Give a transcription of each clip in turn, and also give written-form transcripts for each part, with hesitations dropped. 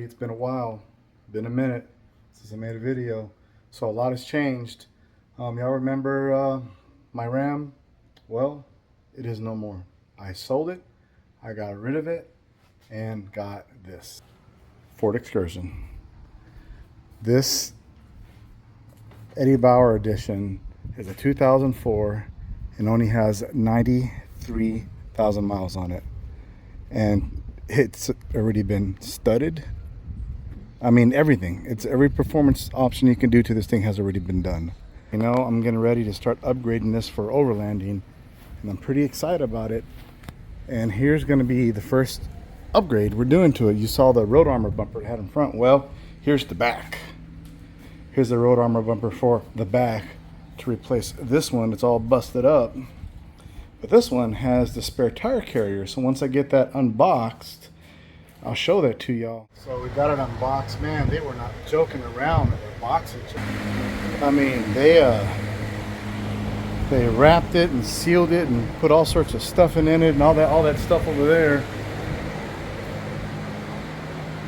It's been a while, been a minute since I made a video, so a lot has changed. Y'all remember my Ram? Well, it is no more. I sold it, I got rid of it, and got this Ford Excursion. This Eddie Bauer edition is a 2004 and only has 93,000 miles on it, and it's already been studded. I mean, everything. It's every performance option you can do to this thing has already been done. You know, I'm getting ready to start upgrading this for overlanding, and I'm pretty excited about it. And here's going to be the first upgrade we're doing to it. You saw the road armor bumper it had in front. Well, here's the back. Here's the road armor bumper for the back to replace this one. It's all busted up. But this one has the spare tire carrier. So once I get that unboxed, I'll show that to y'all. So we got it unboxed. Man, they were not joking around with their boxing. I mean, they wrapped it and sealed it and put all sorts of stuff in it, and all that stuff over there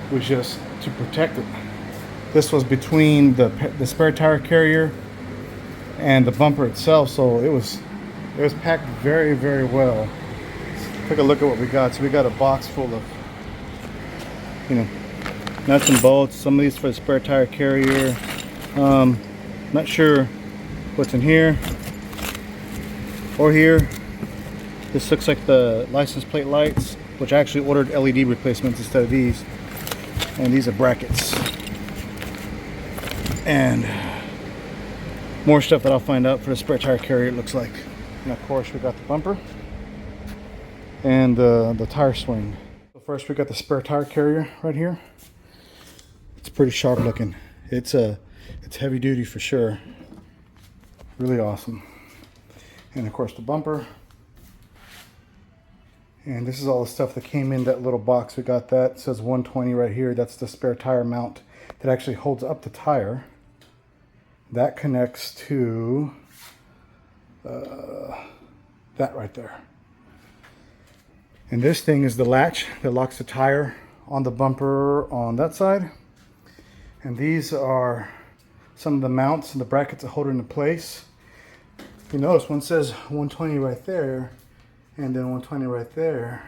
was just to protect it. This was between the spare tire carrier and the bumper itself, so it was packed very, very well. Let's take a look at what we got. So we got a box full of, you know, nuts and bolts. Some of these for the spare tire carrier. Not sure what's in here or here. This looks like the license plate lights, which I actually ordered LED replacements instead of these. And these are brackets. And more stuff that I'll find out for the spare tire carrier, it looks like. And of course we got the bumper and the tire swing. So first we got the spare tire carrier right here. It's pretty sharp looking. It's heavy duty for sure. Really awesome. And of course the bumper. And this is all the stuff that came in that little box. We got that. It says 120 right here. That's the spare tire mount that actually holds up the tire. That connects to that right there. And this thing is the latch that locks the tire on the bumper on that side. And these are some of the mounts and the brackets that hold it into place. You notice one says 120 right there, and then 120 right there.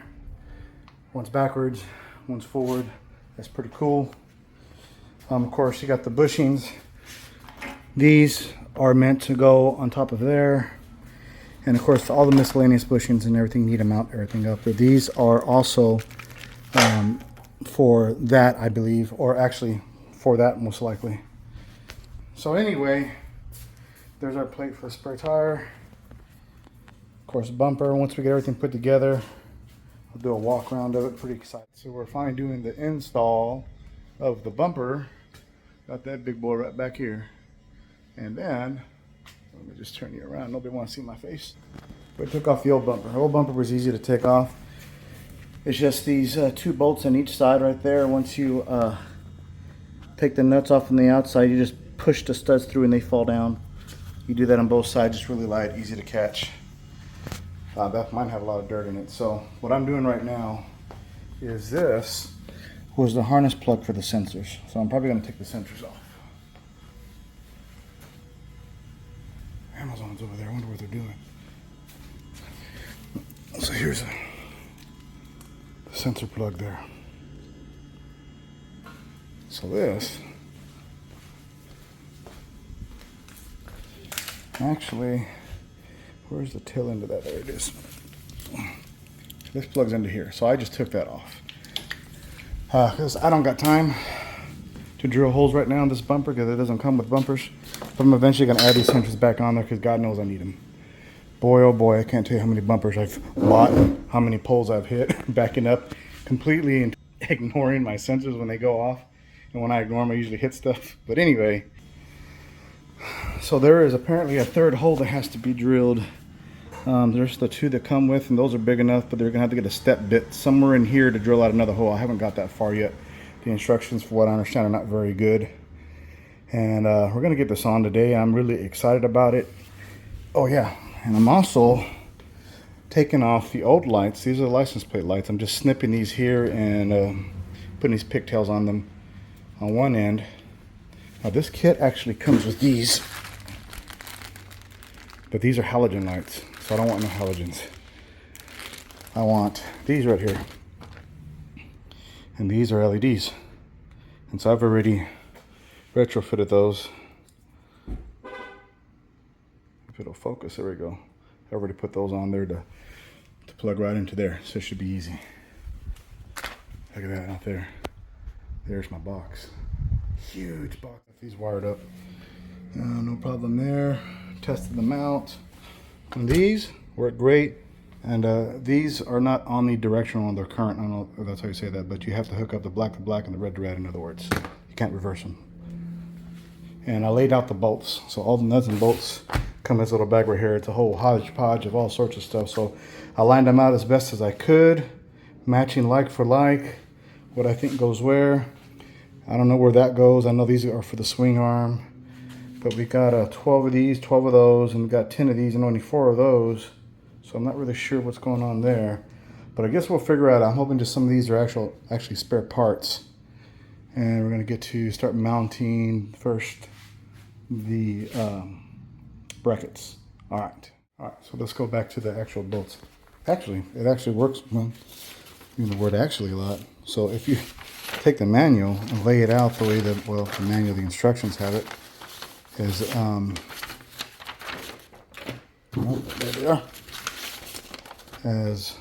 One's backwards, one's forward. That's pretty cool. Of course, you got the bushings. These are meant to go on top of there. And of course, all the miscellaneous bushings and everything need to mount everything up. But these are also for that, I believe, or actually for that most likely. So anyway, there's our plate for the spare tire. Of course, bumper. Once we get everything put together, I'll do a walk around of it. Pretty excited. So we're finally doing the install of the bumper. Got that big boy right back here. And then, let me just turn you around. Nobody wants to see my face. But I took off the old bumper. The old bumper was easy to take off. It's just these two bolts on each side right there. Once you take the nuts off on the outside, you just push the studs through and they fall down. You do that on both sides. It's really light, easy to catch. That mine had a lot of dirt in it. So what I'm doing right now is this was the harness plug for the sensors. So I'm probably going to take the sensors off. Amazon's over there. I wonder what they're doing. So here's the sensor plug there. So this actually, where's the tail end of that? There it is. This plugs into here. So I just took that off. Because I don't got time to drill holes right now in this bumper because it doesn't come with bumpers. But I'm eventually going to add these sensors back on there because God knows I need them. Boy, oh boy, I can't tell you how many bumpers I've bought, how many poles I've hit, backing up, completely ignoring my sensors when they go off. And when I ignore them, I usually hit stuff. But anyway, so there is apparently a third hole that has to be drilled. There's the two that come with, and those are big enough, but they're going to have to get a step bit somewhere in here to drill out another hole. I haven't got that far yet. The instructions, for what I understand, are not very good. And we're going to get this on today. I'm really excited about it. Oh yeah, and I'm also taking off the old lights. These are the license plate lights. I'm just snipping these here and putting these pigtails on them on one end. Now this kit actually comes with these, but these are halogen lights, so I don't want no halogens. I want these right here, and these are LEDs. And so I've already retrofitted those. If it'll focus, there we go. I already put those on there to plug right into there, so it should be easy. Look at that out there. There's my box. Huge box. These wired up. No problem there. Tested them out. And these work great. And these are not omnidirectional, they're current. I don't know if that's how you say that, but you have to hook up the black to black and the red to red, in other words. You can't reverse them. And I laid out the bolts. So all the nuts and bolts come in this little bag right here. It's a whole hodgepodge of all sorts of stuff. So I lined them out as best as I could, matching like for like, what I think goes where. I don't know where that goes. I know these are for the swing arm, but we got 12 of these, 12 of those, and we got 10 of these and only 4 of those. So I'm not really sure what's going on there, but I guess we'll figure out. I'm hoping just some of these are actually spare parts. And we're gonna get to start mounting first the brackets. All right, so let's go back to the actual bolts. Actually, it actually works, well, you know the word actually a lot. So if you take the manual and lay it out the way that, well, the manual, the instructions have it, is, oh, there they are. As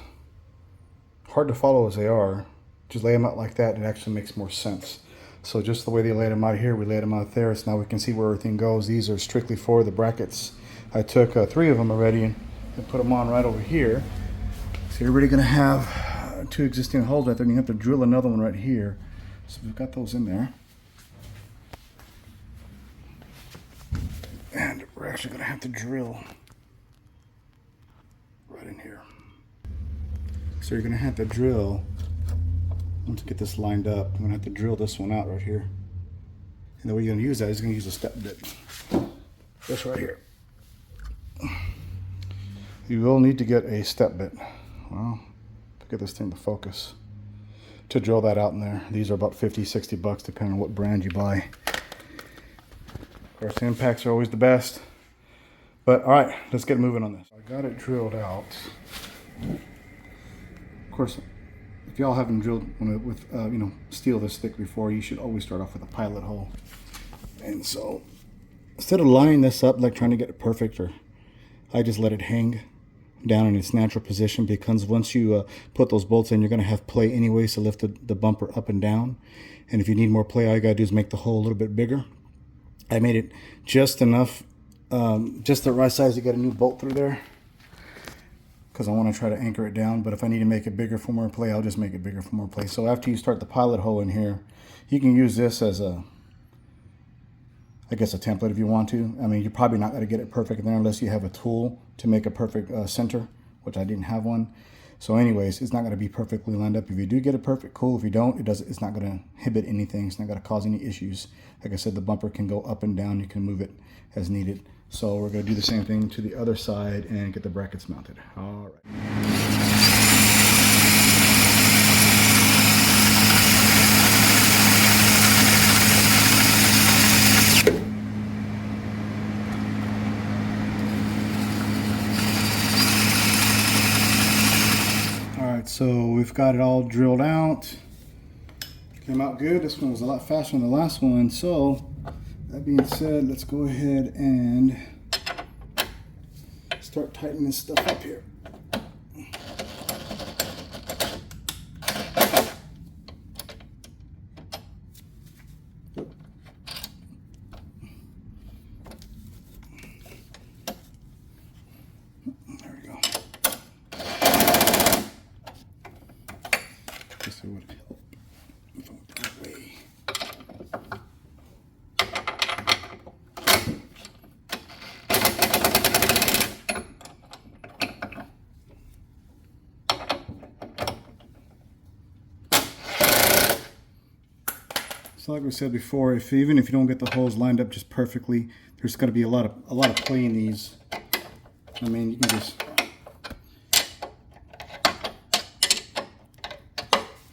hard to follow as they are, just lay them out like that, it actually makes more sense. So just the way they laid them out here, we laid them out there, so now we can see where everything goes. These are strictly for the brackets. I took 3 of them already and put them on right over here. So you're really gonna have 2 existing holes right there, and you have to drill another one right here. So we've got those in there. And we're actually gonna have to drill right in here. So you're gonna have to drill, once you get this lined up, I'm gonna have to drill this one out right here. And the way you're gonna use that is gonna use a step bit. This right here. You will need to get a step bit. Well, to get this thing to focus, to drill that out in there. These are about 50, 60 bucks depending on what brand you buy. Of course, the impacts are always the best. But all right, let's get moving on this. I got it drilled out. Of course, if y'all haven't drilled with you know, steel this thick before, you should always start off with a pilot hole. And so instead of lining this up like trying to get it perfect, or I just let it hang down in its natural position, because once you put those bolts in, you're going to have play anyways to lift the bumper up and down. And if you need more play, all you got to do is make the hole a little bit bigger. I made it just enough, just the right size to get a new bolt through there, because I want to try to anchor it down. But if I need to make it bigger for more play, I'll just make it bigger for more play. So after you start the pilot hole in here, you can use this as a, I guess, a template if you want to. I mean, you're probably not going to get it perfect in there unless you have a tool to make a perfect center, which I didn't have one. So anyways, it's not going to be perfectly lined up. If you do get it perfect, cool. If you don't, it's not going to inhibit anything. It's not going to cause any issues. Like I said, the bumper can go up and down. You can move it as needed. So we're going to do the same thing to the other side and get the brackets mounted. All right. So we've got it all drilled out. Came out good. This one was a lot faster than the last one. So that being said, let's go ahead and start tightening this stuff up here. There we go. This would help if I went that way. So like we said before, even if you don't get the holes lined up just perfectly, there's going to be a lot of play in these. I mean, you can just,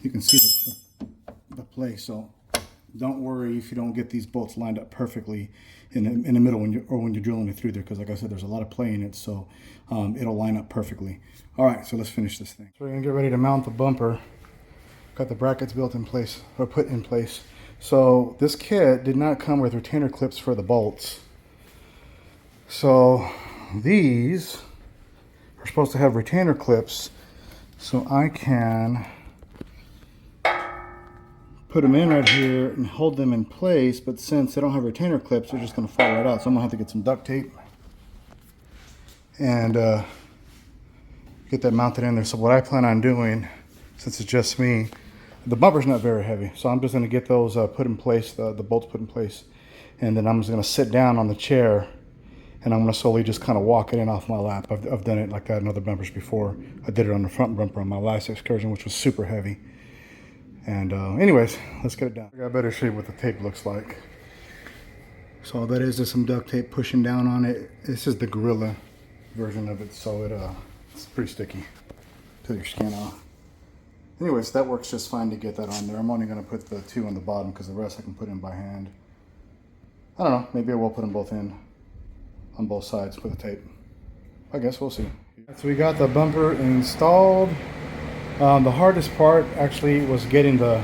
you can see the play. So don't worry if you don't get these bolts lined up perfectly in the middle when you're drilling it through there, because like I said, there's a lot of play in it, so it'll line up perfectly. All right, so let's finish this thing. So we're gonna get ready to mount the bumper. Got the brackets built in place, or put in place. So this kit did not come with retainer clips for the bolts. So these are supposed to have retainer clips, so I can put them in right here and hold them in place, but since they don't have retainer clips, they're just going to fall right out. So I'm going to have to get some duct tape and get that mounted in there. So what I plan on doing, since it's just me, the bumper's not very heavy, so I'm just going to get those put in place, the bolts put in place, and then I'm just going to sit down on the chair and I'm going to slowly just kind of walk it in off my lap. I've done it like that in other bumpers before. I did it on the front bumper on my last excursion, which was super heavy. And anyways, let's get it done. I got a better show you what the tape looks like. So all that is some duct tape pushing down on it. This is the Gorilla version of it, so it's pretty sticky to your skin off. Anyways, that works just fine to get that on there. I'm only going to put the 2 on the bottom because the rest I can put in by hand. I don't know, maybe I will put them both in on both sides with the tape. I guess we'll see. So we got the bumper installed. The hardest part actually was getting the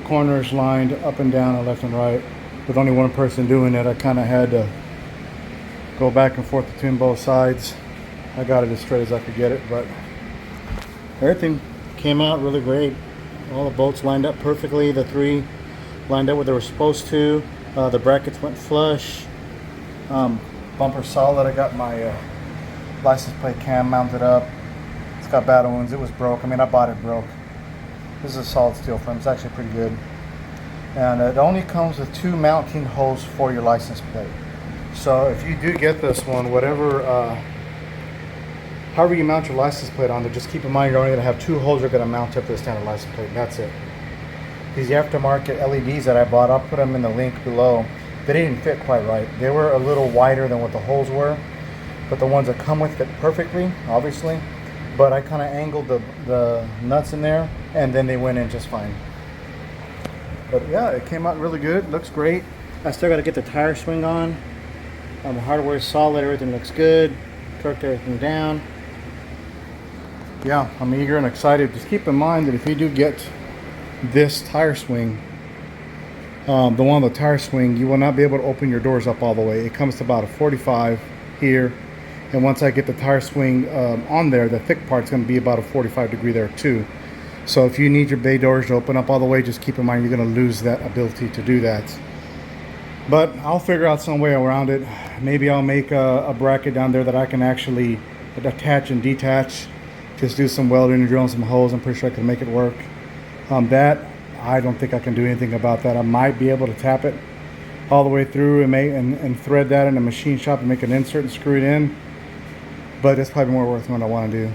corners lined up and down and left and right. With only one person doing it, I kind of had to go back and forth between both sides. I got it as straight as I could get it, but everything came out really great. All the bolts lined up perfectly. The 3 lined up where they were supposed to. The brackets went flush. Bumper solid. I got my license plate cam mounted up. It's got battle wounds. It was broke. I mean, I bought it broke. This is a solid steel frame. It's actually pretty good. And it only comes with 2 mounting holes for your license plate. So if you do get this one, however you mount your license plate on there, just keep in mind you're only going to have 2 holes that are going to mount up to the standard license plate. That's it. These aftermarket LEDs that I bought, I'll put them in the link below. They didn't fit quite right. They were a little wider than what the holes were, but the ones that come with fit perfectly, obviously. But I kind of angled the nuts in there, and then they went in just fine. But yeah, it came out really good. Looks great. I still got to get the tire swing on. The hardware is solid. Everything looks good. Torqued everything down. Yeah, I'm eager and excited. Just keep in mind that if you do get this tire swing, the one with the tire swing, you will not be able to open your doors up all the way. It comes to about a 45 here, and once I get the tire swing on there, the thick part's going to be about a 45 degree there too. So if you need your bay doors to open up all the way, just keep in mind you're going to lose that ability to do that. But I'll figure out some way around it. Maybe I'll make a bracket down there that I can actually attach and detach. Just do some welding and drilling some holes. I'm pretty sure I can make it work. That, I don't think I can do anything about that. I might be able to tap it all the way through and thread that in a machine shop and make an insert and screw it in. But it's probably more worth than what I want to do.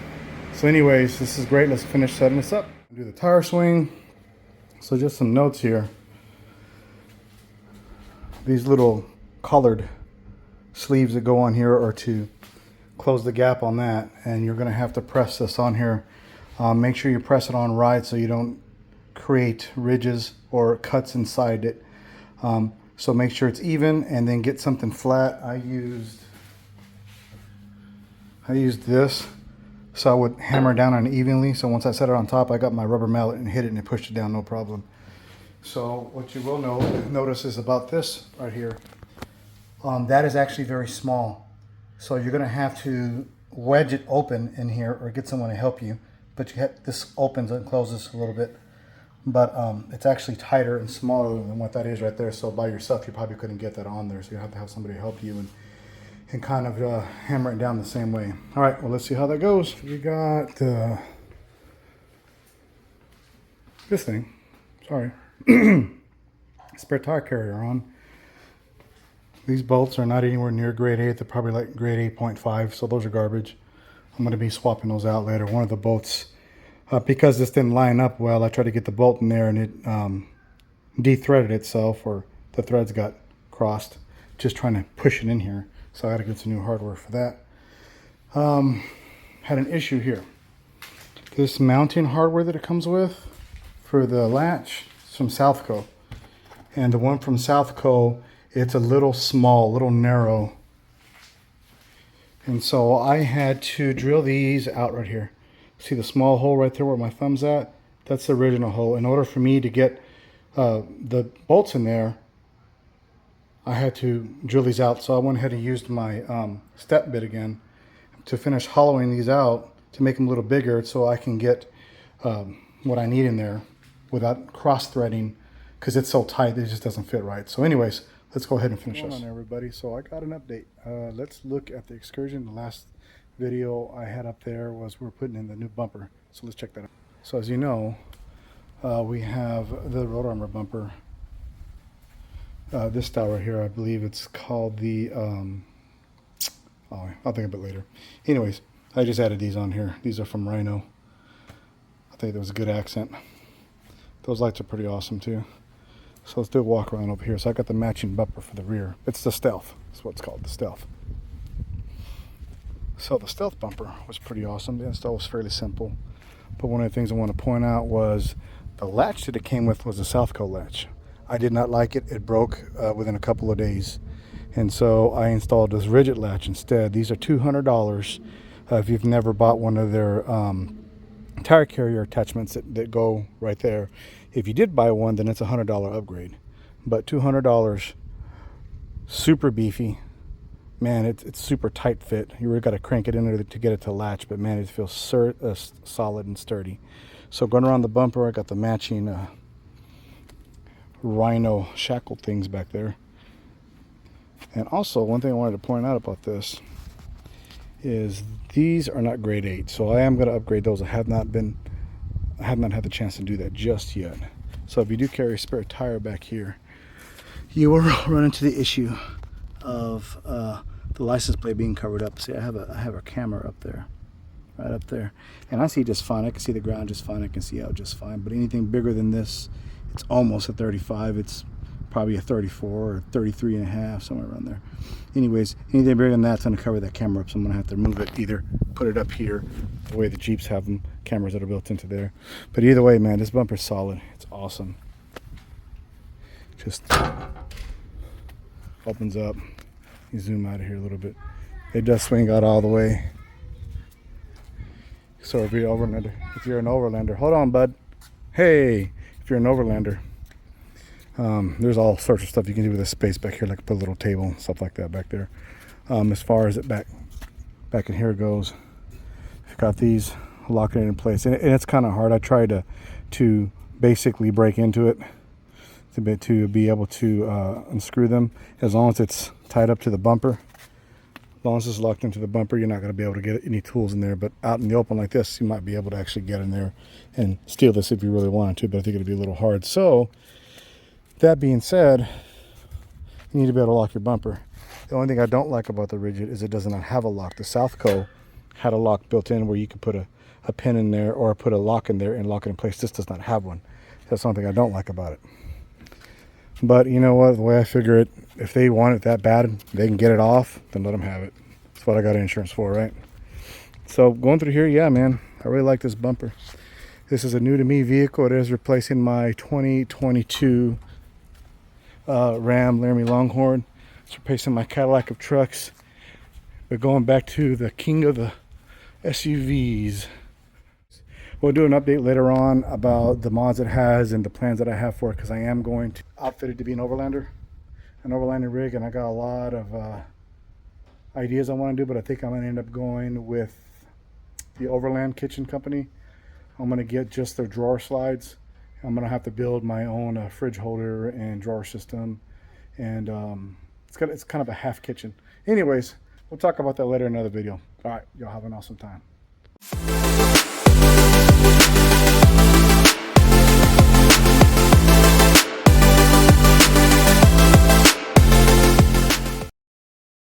So anyways, this is great. Let's finish setting this up. Do the tire swing. So just some notes here. These little colored sleeves that go on here are to close the gap on that, and you're going to have to press this on here. Make sure you press it on right so you don't create ridges or cuts inside it. So make sure it's even, and then get something flat. I used this, so I would hammer down on it evenly. So once I set it on top, I got my rubber mallet and hit it, and it pushed it down no problem. So what you will notice is about this right here. That is actually very small. So you're going to have to wedge it open in here or get someone to help you. But this opens and closes a little bit. But it's actually tighter and smaller than what that is right there. So by yourself, you probably couldn't get that on there. So you have to have somebody help you and kind of hammer it down the same way. All right, well, let's see how that goes. We got this thing. Sorry. Spare tire carrier on. These bolts are not anywhere near grade 8. They're probably like grade 8.5, so those are garbage. I'm going to be swapping those out later. One of the bolts, because this didn't line up well, I tried to get the bolt in there and it de-threaded itself, or the threads got crossed, just trying to push it in here. So I got to get some new hardware for that. Had an issue here. This mounting hardware that it comes with for the latch, it's from Southco. And the one from Southco, it's a little small, a little narrow. And so I had to drill these out right here. See the small hole right there where my thumb's at? That's the original hole. In order for me to get the bolts in there, I had to drill these out. So I went ahead and used my step bit again to finish hollowing these out to make them a little bigger so I can get what I need in there without cross-threading, because it's so tight it just doesn't fit right. So anyways, let's go ahead and finish this. Hold on, everybody. So I got an update. Let's look at the excursion. The last video I had up there was we're putting in the new bumper. So let's check that out. So as you know, we have the road armor bumper. This style right here, I believe it's called the, I'll think of it later. Anyways, I just added these on here. These are from Rhino. I think that was a good accent. Those lights are pretty awesome too. So let's do a walk around over here. So I got the matching bumper for the rear. It's the Stealth. That's what it's called, the Stealth. So the Stealth bumper was pretty awesome. The install was fairly simple. But one of the things I want to point out was the latch that it came with was a Southco latch. I did not like it. It broke within a couple of days. And so I installed this rigid latch instead. These are $200 if you've never bought one of their tire carrier attachments that go right there. If you did buy one, then it's a $100 upgrade. But $200, super beefy. Man, it's super tight fit. You really got to crank it in there to get it to latch, but man, it feels solid and sturdy. So going around the bumper, I got the matching Rhino shackle things back there. And also, one thing I wanted to point out about this is these are not grade 8, so I am going to upgrade those. I have not had the chance to do that just yet. So if you do carry a spare tire back here, you will run into the issue of the license plate being covered up. See, I have a camera up there, right up there, and I see just fine. I can see the ground just fine. I can see out just fine. But anything bigger than this, it's almost a 35. It's probably a 34 or 33 and a half, somewhere around there. Anyways, anything bigger than that's going to cover that camera up, so I'm going to have to move it, either put it up here, the way the Jeeps have them, cameras that are built into there. But either way, man, this bumper's solid. It's awesome. Just opens up. You zoom out of here a little bit. It does swing out all the way. So if you're an Overlander, hold on, bud. Hey, if you're an Overlander, there's all sorts of stuff you can do with this space back here, like put a little table and stuff like that back there. As far as it back in here goes, I've got these locking it in place, and it's kind of hard. I tried to basically break into it to be able to unscrew them. As long as it's tied up to the bumper, as long as it's locked into the bumper, you're not going to be able to get any tools in there. But out in the open like this, you might be able to actually get in there and steal this if you really wanted to, but I think it'd be a little hard. So that being said, you need to be able to lock your bumper. The only thing I don't like about the rigid is it does not have a lock. The Southco had a lock built in where you could put a pin in there or put a lock in there and lock it in place. This does not have one. That's something I don't like about it. But you know what, the way I figure it, if they want it that bad, they can get it off, then let them have it. That's what I got insurance for, right? So going through here, yeah, man, I really like this bumper. This is a new to me vehicle. It is replacing my 2022 Ram Laramie Longhorn. It's replacing my Cadillac of trucks. But going back to the king of the SUVs. We'll do an update later on about the mods it has and the plans that I have for it, because I am going to outfit it to be an Overlander rig, and I got a lot of ideas I want to do, but I think I'm going to end up going with the Overland kitchen company. I'm going to get just their drawer slides. I'm going to have to build my own fridge holder and drawer system, and it's kind of a half kitchen. Anyways, we'll talk about that later in another video. All right, y'all have an awesome time.